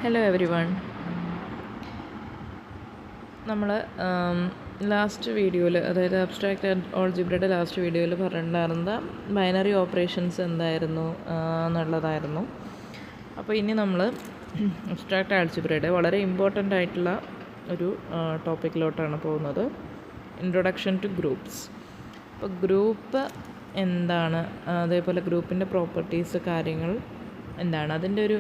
Hello every one. നമ്മൾ last വീഡിയോയിൽ, അതായത് അബ്സ്ട്രാക്റ്റ് ആൾജിബ്രയുടെ ലാസ്റ്റ് വീഡിയോയിൽ പറഞ്ഞിട്ടുണ്ടായിരുന്നത് ബൈനറി ഓപ്പറേഷൻസ് എന്തായിരുന്നു എന്നുള്ളതായിരുന്നു. അപ്പോൾ ഇനി നമ്മൾ അബ്സ്ട്രാക്റ്റ് ആൾജിബ്രയുടെ വളരെ ഇമ്പോർട്ടൻ്റ് ആയിട്ടുള്ള ഒരു ടോപ്പിക്കിലോട്ടാണ് പോകുന്നത്, ഇൻട്രൊഡക്ഷൻ ടു ഗ്രൂപ്പ്സ്. അപ്പോൾ ഗ്രൂപ്പ് എന്താണ്, അതേപോലെ ഗ്രൂപ്പിൻ്റെ പ്രോപ്പർട്ടീസ്, കാര്യങ്ങൾ എന്താണ്, അതിൻ്റെ ഒരു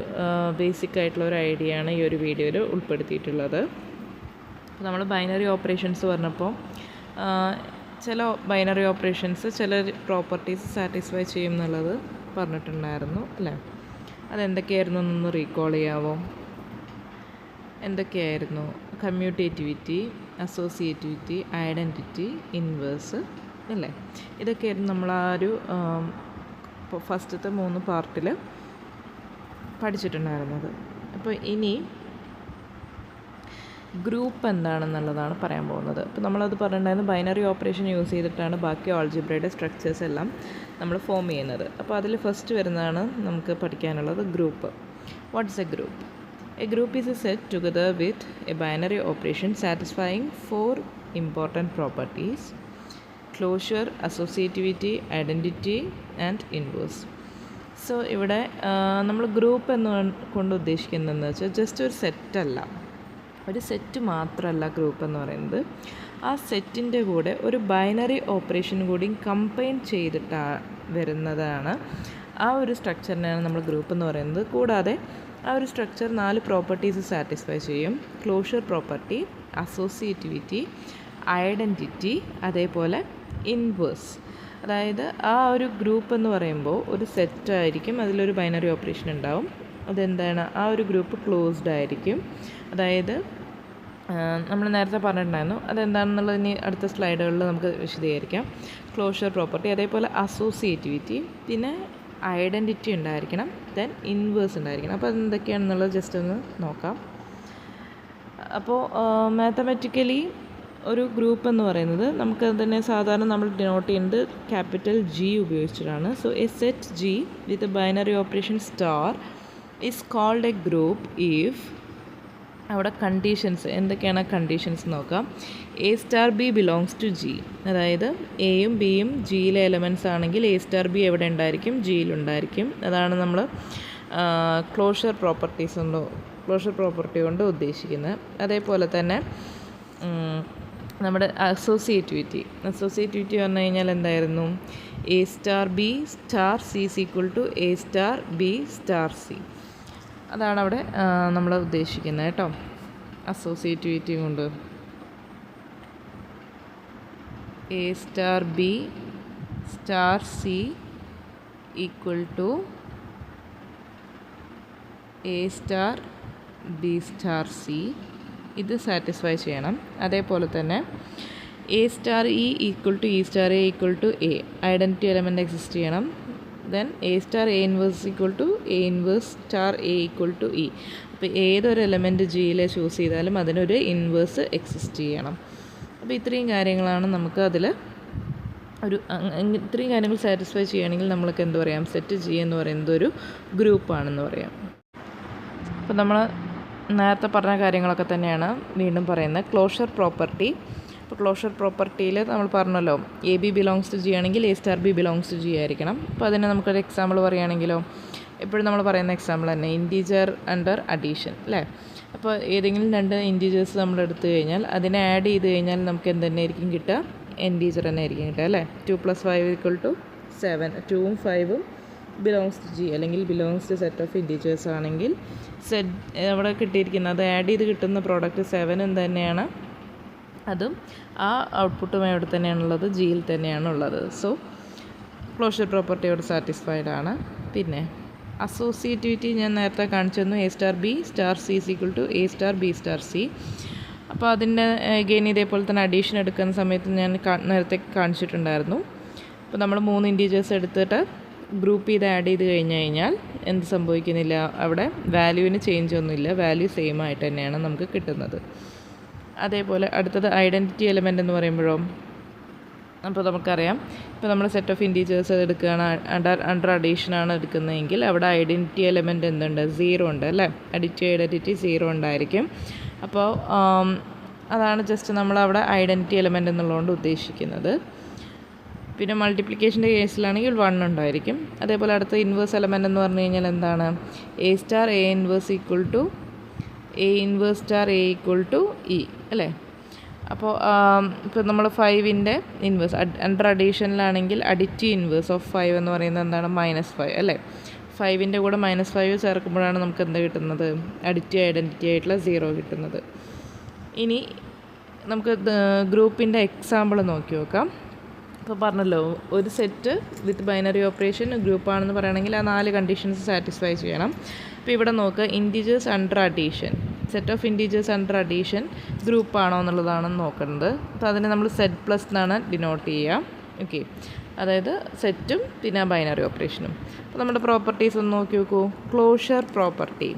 ബേസിക് ആയിട്ടുള്ള ഒരു ഐഡിയ ആണ് ഈ ഒരു വീഡിയോയിൽ ഉൾപ്പെടുത്തിയിട്ടുള്ളത്. അപ്പോൾ നമ്മൾ ബൈനറി ഓപ്പറേഷൻസ് പറഞ്ഞപ്പോൾ ചില ബൈനറി ഓപ്പറേഷൻസ് ചില പ്രോപ്പർട്ടീസ് സാറ്റിസ്ഫൈ ചെയ്യും എന്നുള്ളത് പറഞ്ഞിട്ടുണ്ടായിരുന്നു അല്ലേ? അതെന്തൊക്കെയായിരുന്നു എന്നൊന്ന് റീകോൾ ചെയ്യാമോ? എന്തൊക്കെയായിരുന്നു? കമ്മ്യൂട്ടേറ്റിവിറ്റി, അസോസിയേറ്റിവിറ്റി, ഐഡൻറ്റിറ്റി, ഇൻവേഴ്സ് അല്ലേ? ഇതൊക്കെയായിരുന്നു നമ്മൾ ആ ഒരു ഫസ്റ്റത്തെ 3 പാർട്ടിൽ പഠിച്ചിട്ടുണ്ടായിരുന്നത്. അപ്പോൾ ഇനി ഗ്രൂപ്പ് എന്താണെന്നുള്ളതാണ് പറയാൻ പോകുന്നത്. അപ്പോൾ നമ്മളത് പറഞ്ഞിട്ടുണ്ടായിരുന്നു, ബൈനറി ഓപ്പറേഷൻ യൂസ് ചെയ്തിട്ടാണ് ബാക്കി ആൾജിബ്രയുടെ സ്ട്രക്ചേഴ്സ് എല്ലാം നമ്മൾ ഫോം ചെയ്യുന്നത്. അപ്പോൾ അതിൽ ഫസ്റ്റ് വരുന്നതാണ് നമുക്ക് പഠിക്കാനുള്ളത് group. What's a group? A group is A set together with a binary operation satisfying 4 important properties: closure, associativity, identity and inverse. So ഇവിടെ നമ്മൾ ഗ്രൂപ്പ് എന്ന് കൊണ്ട് ഉദ്ദേശിക്കുന്നതെന്ന് വെച്ചാൽ ജസ്റ്റ് ഒരു സെറ്റല്ല, ഒരു സെറ്റ് മാത്രമല്ല ഗ്രൂപ്പ് എന്ന് പറയുന്നത്. ആ സെറ്റിൻ്റെ കൂടെ ഒരു ബൈനറി ഓപ്പറേഷൻ കൂടി കമ്പൈൻ ചെയ്തിട്ട് വരുന്നതാണ് ആ ഒരു സ്ട്രക്ചറിനെയാണ് നമ്മൾ ഗ്രൂപ്പ് എന്ന് പറയുന്നത്. കൂടാതെ ആ ഒരു സ്ട്രക്ചർ 4 പ്രോപ്പർട്ടീസ് സാറ്റിസ്ഫൈ ചെയ്യും: ക്ലോഷർ പ്രോപ്പർട്ടി, അസോസിയേറ്റിവിറ്റി, ഐഡൻറ്റിറ്റി, അതേപോലെ ഇൻവേഴ്സ്. അതായത് ആ ഒരു ഗ്രൂപ്പ് എന്ന് പറയുമ്പോൾ ഒരു സെറ്റായിരിക്കും, അതിലൊരു ബൈനറി ഓപ്പറേഷൻ ഉണ്ടാവും. അതെന്താണ്? ആ ഒരു ഗ്രൂപ്പ് ക്ലോസ്ഡ് ആയിരിക്കും. അതായത് നമ്മൾ നേരത്തെ പറഞ്ഞിട്ടുണ്ടായിരുന്നു, അതെന്താണെന്നുള്ളത് ഇനി അടുത്ത സ്ലൈഡുകളിൽ നമുക്ക് വിശദീകരിക്കാം. ക്ലോഷർ പ്രോപ്പർട്ടി, അതേപോലെ അസോസിയേറ്റിവിറ്റി, പിന്നെ ഐഡൻറ്റിറ്റി ഉണ്ടായിരിക്കണം, ദെൻ ഇൻവേഴ്സ് ഉണ്ടായിരിക്കണം. അപ്പോൾ അതെന്തൊക്കെയാണെന്നുള്ളത് ജസ്റ്റ് ഒന്ന് നോക്കാം. അപ്പോൾ മാത്തമാറ്റിക്കലി ഒരു ഗ്രൂപ്പ് എന്ന് പറയുന്നത് നമുക്ക് തന്നെ സാധാരണ നമ്മൾ ഡിനോട്ട് ചെയ്യുന്നത് ക്യാപിറ്റൽ G ഉപയോഗിച്ചിട്ടാണ്. So a set G with a binary operation star is called a group if അവിടെ കണ്ടീഷൻസ് എന്തൊക്കെയാണ് കണ്ടീഷൻസ് നോക്കാം. A star B belongs to G, അതായത് എയും ബിയും ജിയിലെ എലമെൻറ്റ്സ് ആണെങ്കിൽ A സ്റ്റാർ B എവിടെ ഉണ്ടായിരിക്കും? ജിയിലുണ്ടായിരിക്കും. അതാണ് നമ്മൾ ക്ലോഷർ പ്രോപ്പർട്ടി കൊണ്ട് ഉദ്ദേശിക്കുന്നത്. അതേപോലെ തന്നെ നമ്മുടെ അസോസിയേറ്റിവിറ്റി പറഞ്ഞു കഴിഞ്ഞാൽ എന്തായിരുന്നു? A star B star C is equal to A star B star C. അതാണ് അവിടെ നമ്മൾ ഉദ്ദേശിക്കുന്നത് കേട്ടോ, അസോസിയേറ്റിവിറ്റി കൊണ്ട്. A star B star C equal to A star B star C. ഇത് സാറ്റിസ്ഫൈ ചെയ്യണം. അതേപോലെ തന്നെ A star E equal to E star A equal to A, identity element exist ചെയ്യണം. Then A star A inverse equal to A inverse star A equal to E. അപ്പോൾ ഏതൊരു element ജിയിലെ choose ചെയ്താലും അതിനൊരു inverse exist ചെയ്യണം. അപ്പോൾ ഇത്രയും കാര്യങ്ങളാണ് നമുക്ക് അതിൽ ഇത്രയും കാര്യങ്ങൾ സാറ്റിസ്ഫൈ ചെയ്യുകയാണെങ്കിൽ നമ്മൾക്ക് എന്ത് പറയാം? സെറ്റ് G എന്ന് പറയുന്നത് ഒരു ഗ്രൂപ്പാണെന്ന് പറയാം. അപ്പോൾ നമ്മൾ നേരത്തെ പറഞ്ഞ കാര്യങ്ങളൊക്കെ തന്നെയാണ് വീണ്ടും പറയുന്നത്. Closure property. അപ്പോൾ ക്ലോഷർ പ്രോപ്പർട്ടിയിൽ നമ്മൾ പറഞ്ഞല്ലോ, A B belongs to G ആണെങ്കിൽ A star B belongs to G ആയിരിക്കണം. അപ്പോൾ അതിന് നമുക്കൊരു എക്സാമ്പിൾ പറയുകയാണെങ്കിലോ, എപ്പോഴും നമ്മൾ പറയുന്ന എക്സാമ്പിൾ തന്നെ ഇൻറ്റീജർ അണ്ടർ അഡീഷൻ അല്ലേ? അപ്പോൾ ഏതെങ്കിലും 2 ഇൻറ്റീജേഴ്സ് നമ്മൾ എടുത്തു കഴിഞ്ഞാൽ അതിനെ ആഡ് ചെയ്ത് കഴിഞ്ഞാൽ നമുക്ക് എന്ത് തന്നെ ആയിരിക്കും കിട്ടുക? ഇൻറ്റീജർ തന്നെ ആയിരിക്കും കിട്ടുക അല്ലേ? 2 + 5 = 7. 2ഉം 5ഉം ബിലോങ്സ് ടു G അല്ലെങ്കിൽ belongs to set of integers ആണെങ്കിൽ അവിടെ കിട്ടിയിരിക്കുന്നത്, അത് ആഡ് ചെയ്ത് കിട്ടുന്ന പ്രോഡക്റ്റ് 7 തന്നെയാണ്. അതും ആ ഔട്ട്പുട്ടും എവിടെ തന്നെയാണുള്ളത്? ജിയിൽ തന്നെയാണുള്ളത്. സോ ക്ലോഷർ പ്രോപ്പർട്ടിയോട് സാറ്റിസ്ഫൈഡ് ആണ്. പിന്നെ അസോസിയേറ്റിവിറ്റി ഞാൻ നേരത്തെ കാണിച്ചു തന്നു. A star B star C is equal to A star B star C. അപ്പോൾ അതിൻ്റെ അഗെയിൻ ഇതേപോലെ തന്നെ അഡീഷൻ എടുക്കുന്ന സമയത്ത് ഞാൻ നേരത്തെ കാണിച്ചിട്ടുണ്ടായിരുന്നു. അപ്പോൾ നമ്മൾ 3 ഇൻറ്റീജേഴ്സ് എടുത്തിട്ട് ഗ്രൂപ്പ് ചെയ്ത് ആഡ് ചെയ്ത് കഴിഞ്ഞാൽ എന്ത് സംഭവിക്കുന്നില്ല? അവിടെ വാല്യൂവിന് ചേഞ്ച് ഒന്നുമില്ല, വാല്യൂ സെയിം ആയിട്ട് തന്നെയാണ് നമുക്ക് കിട്ടുന്നത്. അതേപോലെ അടുത്തത് ഐഡൻറ്റിറ്റി എലമെൻ്റ് എന്ന് പറയുമ്പോഴോ, അപ്പോൾ നമുക്കറിയാം, ഇപ്പോൾ നമ്മൾ സെറ്റ് ഓഫ് ഇൻറ്റീജേഴ്സ് എടുക്കുകയാണ്, അണ്ടർ അഡീഷനാണ് എടുക്കുന്നതെങ്കിൽ അവിടെ ഐഡൻറ്റിറ്റി എലമെൻറ്റ് എന്തുണ്ട്, 0 ഉണ്ട് അല്ലേ. അഡിറ്റീവ് ഐഡൻറ്റിറ്റി 0 ഉണ്ടായിരിക്കും. അപ്പോൾ അതാണ് ജസ്റ്റ് നമ്മളവിടെ ഐഡൻറ്റിറ്റി എലമെൻറ്റ് എന്നുള്ളതുകൊണ്ട് ഉദ്ദേശിക്കുന്നത്. പിന്നെ മൾട്ടിപ്ലിക്കേഷൻ്റെ കേസിലാണെങ്കിൽ 1 ഉണ്ടായിരിക്കും. അതേപോലെ അടുത്ത ഇൻവേഴ്സ് എലമെൻ്റ് എന്ന് പറഞ്ഞു കഴിഞ്ഞാൽ എന്താണ്, A star A inverse equal to A inverse star A equal to E അല്ലേ. അപ്പോൾ ഇപ്പോൾ നമ്മൾ 5ൻ്റെ ഇൻവേഴ്സ് അണ്ടർ അഡീഷനിലാണെങ്കിൽ അഡിറ്റീവ് ഇൻവേഴ്സ് ഓഫ് 5 എന്ന് പറയുന്നത് എന്താണ്, -5 അല്ലേ. 5ൻ്റെ കൂടെ -5 ചേർക്കുമ്പോഴാണ് നമുക്ക് എന്ത് കിട്ടുന്നത്, അഡിറ്റീവ് ഐഡൻറ്റിറ്റി ആയിട്ടുള്ള 0 കിട്ടുന്നത്. ഇനി നമുക്ക് ഗ്രൂപ്പിൻ്റെ എക്സാമ്പിൾ നോക്കി നോക്കാം. ഇപ്പോൾ പറഞ്ഞല്ലോ, ഒരു സെറ്റ് വിത്ത് ബൈനറി ഓപ്പറേഷൻ ഗ്രൂപ്പാണെന്ന് പറയുകയാണെങ്കിൽ ആ 4 കണ്ടീഷൻസ് സാറ്റിസ്ഫൈ ചെയ്യണം. അപ്പോൾ ഇവിടെ നോക്കുക, integers under addition, set of integers under addition ഗ്രൂപ്പാണോ എന്നുള്ളതാണ് നോക്കുന്നത്. അപ്പോൾ അതിനെ നമ്മൾ സെറ്റ് പ്ലസ് എന്നാണ് ഡിനോട്ട് ചെയ്യുക. ഓക്കെ, അതായത് സെറ്റും പിന്നെ ബൈനറി ഓപ്പറേഷനും. അപ്പോൾ നമ്മുടെ പ്രോപ്പർട്ടീസ് ഒന്ന് നോക്കി നോക്കൂ. ക്ലോഷർ പ്രോപ്പർട്ടി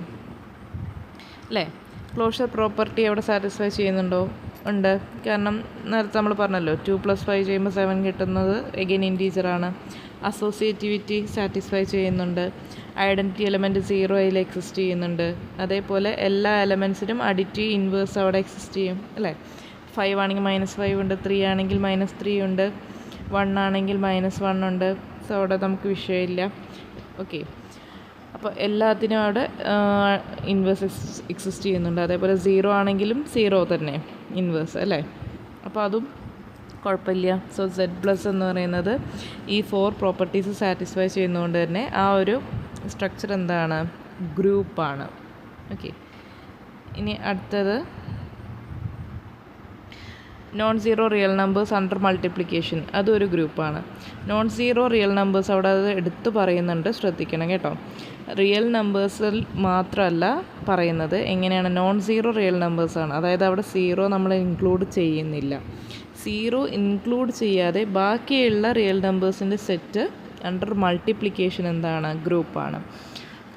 അല്ലേ, ക്ലോഷർ പ്രോപ്പർട്ടി അവിടെ സാറ്റിസ്ഫൈ ചെയ്യുന്നുണ്ടോ? ഉണ്ട്. കാരണം നേരത്തെ നമ്മൾ പറഞ്ഞല്ലോ 2 + 5 ചെയ്യുമ്പോൾ 7 കിട്ടുന്നത് എഗെയിൻ ഇൻറ്റീജറാണ്. അസോസിയേറ്റിവിറ്റി സാറ്റിസ്ഫൈ ചെയ്യുന്നുണ്ട്. ഐഡൻറ്റിറ്റി എലമെൻറ്റ് 0 അതിൽ എക്സിസ്റ്റ് ചെയ്യുന്നുണ്ട്. അതേപോലെ എല്ലാ എലമെൻസിനും അഡിറ്റീവ് ഇൻവേഴ്സ് അവിടെ എക്സിസ്റ്റ് ചെയ്യും അല്ലേ. 5 ആണെങ്കിൽ -5 ഉണ്ട്, 3 ആണെങ്കിൽ -3 ഉണ്ട്, 1 ആണെങ്കിൽ -1 ഉണ്ട്. സോ അവിടെ നമുക്ക് വിഷയമില്ല. ഓക്കെ, അപ്പോൾ എല്ലാത്തിനും അവിടെ ഇൻവേഴ്സ് എക്സിസ്റ്റ് ചെയ്യുന്നുണ്ട്. അതേപോലെ 0 ആണെങ്കിലും 0 തന്നെ ഇൻവേഴ്സ് അല്ലേ. അപ്പോൾ അതും കുഴപ്പമില്ല. സോ Z+ എന്ന് പറയുന്നത് ഈ 4 പ്രോപ്പർട്ടീസ് സാറ്റിസ്ഫൈ ചെയ്യുന്നതുകൊണ്ട് തന്നെ ആ ഒരു സ്ട്രക്ചർ എന്താണ്, ഗ്രൂപ്പാണ്. ഓക്കെ, ഇനി അടുത്തത് non zero real numbers under multiplication, അതൊരു ഗ്രൂപ്പാണ്. നോൺ സീറോ റിയൽ നമ്പേഴ്സ് അവിടെ അത് എടുത്ത് പറയുന്നുണ്ട്, ശ്രദ്ധിക്കണം കേട്ടോ. റിയൽ നമ്പേഴ്സിൽ മാത്രമല്ല പറയുന്നത്, എങ്ങനെയാണ് നോൺ സീറോ റിയൽ നമ്പേഴ്സാണ്. അതായത് അവിടെ 0 നമ്മൾ ഇൻക്ലൂഡ് ചെയ്യുന്നില്ല. 0 ഇൻക്ലൂഡ് ചെയ്യാതെ ബാക്കിയുള്ള റിയൽ നമ്പേഴ്സിൻ്റെ സെറ്റ് അണ്ടർ മൾട്ടിപ്ലിക്കേഷൻ എന്താണ്, ഗ്രൂപ്പാണ്.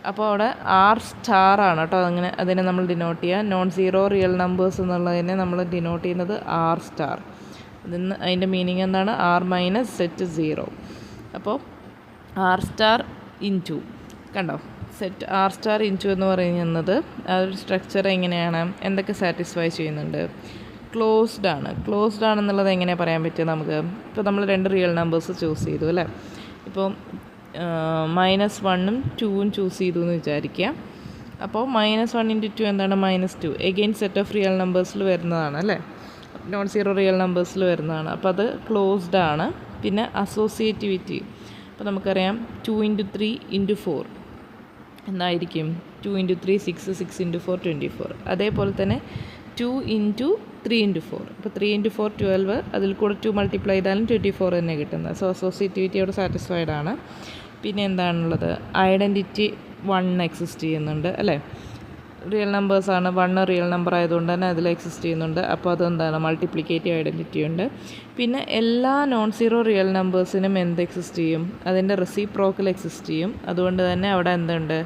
അപ്പോൾ അവിടെ R* ആണ് കേട്ടോ. അതിനെ നമ്മൾ ഡിനോട്ട് ചെയ്യുക. നോൺ സീറോ റിയൽ നമ്പേഴ്സ് എന്നുള്ളതിനെ നമ്മൾ ഡിനോട്ട് ചെയ്യുന്നത് R*. അതിൻ്റെ മീനിങ് എന്താണ്, R- സെറ്റ് 0. അപ്പോൾ R* ഇൻറ്റു, കണ്ടോ, സെറ്റ് R* ഇൻറ്റു എന്ന് പറയുന്നത് ആ ഒരു സ്ട്രക്ചർ എങ്ങനെയാണ്, എന്തൊക്കെ സാറ്റിസ്ഫൈ ചെയ്യുന്നുണ്ട്, ക്ലോസ്ഡ് ആണ്. ക്ലോസ്ഡ് ആണെന്നുള്ളത് എങ്ങനെയാണ് പറയാൻ പറ്റുക നമുക്ക്. ഇപ്പോൾ നമ്മൾ 2 റിയൽ നമ്പേഴ്സ് ചൂസ് ചെയ്തു അല്ലേ. ഇപ്പോൾ -1ഉം 2ഉം ചൂസ് ചെയ്തു എന്ന് വിചാരിക്കുക. അപ്പോൾ -1 × 2 എന്താണ്, -2. എഗെയിൻ സെറ്റ് ഓഫ് റിയൽ നമ്പേഴ്സിൽ വരുന്നതാണ് അല്ലേ, നോൺ സീറോ റിയൽ നമ്പേഴ്സിൽ വരുന്നതാണ്. അപ്പോൾ അത് ക്ലോസ്ഡ് ആണ്. പിന്നെ അസോസിയേറ്റിവിറ്റി, അപ്പോൾ നമുക്കറിയാം 2 × 3 × 4 എന്തായിരിക്കും, 2 × 3 6, 6 × 4 24. അതേപോലെ തന്നെ 2 × 3 × 4, അപ്പോൾ 3 × 4 12, അതിൽ കൂടെ 2 മൾട്ടിപ്ലൈ ചെയ്താലും 24 തന്നെ കിട്ടുന്നത്. സോ അസോസിയേറ്റിവിറ്റി അവിടെ സാറ്റിസ്ഫൈഡ് ആണ്. പിന്നെ എന്താണുള്ളത്, ഐഡൻറ്റിറ്റി 1 എക്സിസ്റ്റ് ചെയ്യുന്നുണ്ട് അല്ലേ. റിയൽ നമ്പേഴ്സാണ്, 1 റിയൽ നമ്പർ ആയതുകൊണ്ട് തന്നെ അതിൽ എക്സിസ്റ്റ് ചെയ്യുന്നുണ്ട്. അപ്പോൾ അതെന്താണ്, മൾട്ടിപ്ലിക്കേറ്റീവ് ഐഡൻറ്റിറ്റി ഉണ്ട്. പിന്നെ എല്ലാ നോൺ സീറോ റിയൽ നമ്പേഴ്സിനും എന്ത് എക്സിസ്റ്റ് ചെയ്യും, അതിൻ്റെ റെസിപ്രോക്കൽ എക്സിസ്റ്റ് ചെയ്യും. അതുകൊണ്ട് തന്നെ അവിടെ എന്തുണ്ട്,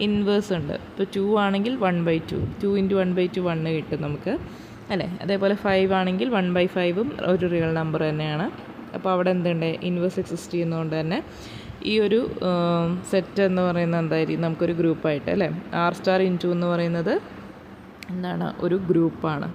ഇൻവേഴ്സ് ഉണ്ട്. ഇപ്പോൾ 2 ആണെങ്കിൽ 1/2, 2 × 1/2 1 കിട്ടും നമുക്ക് അല്ലേ. അതേപോലെ 5 ആണെങ്കിൽ 1/5ഉം ഒരു റിയൽ നമ്പർ തന്നെയാണ്. അപ്പോൾ അവിടെ എന്തുണ്ട്, ഇൻവേഴ്സ് എക്സിസ്റ്റ് ചെയ്യുന്നതുകൊണ്ട് തന്നെ ഈ ഒരു സെറ്റ് എന്ന് പറയുന്നത് എന്തായിരിക്കും, നമുക്കൊരു ഗ്രൂപ്പായിട്ട് അല്ലേ. R* ഇൻറ്റു എന്ന് പറയുന്നത് എന്താണ്, ഒരു ഗ്രൂപ്പാണ്.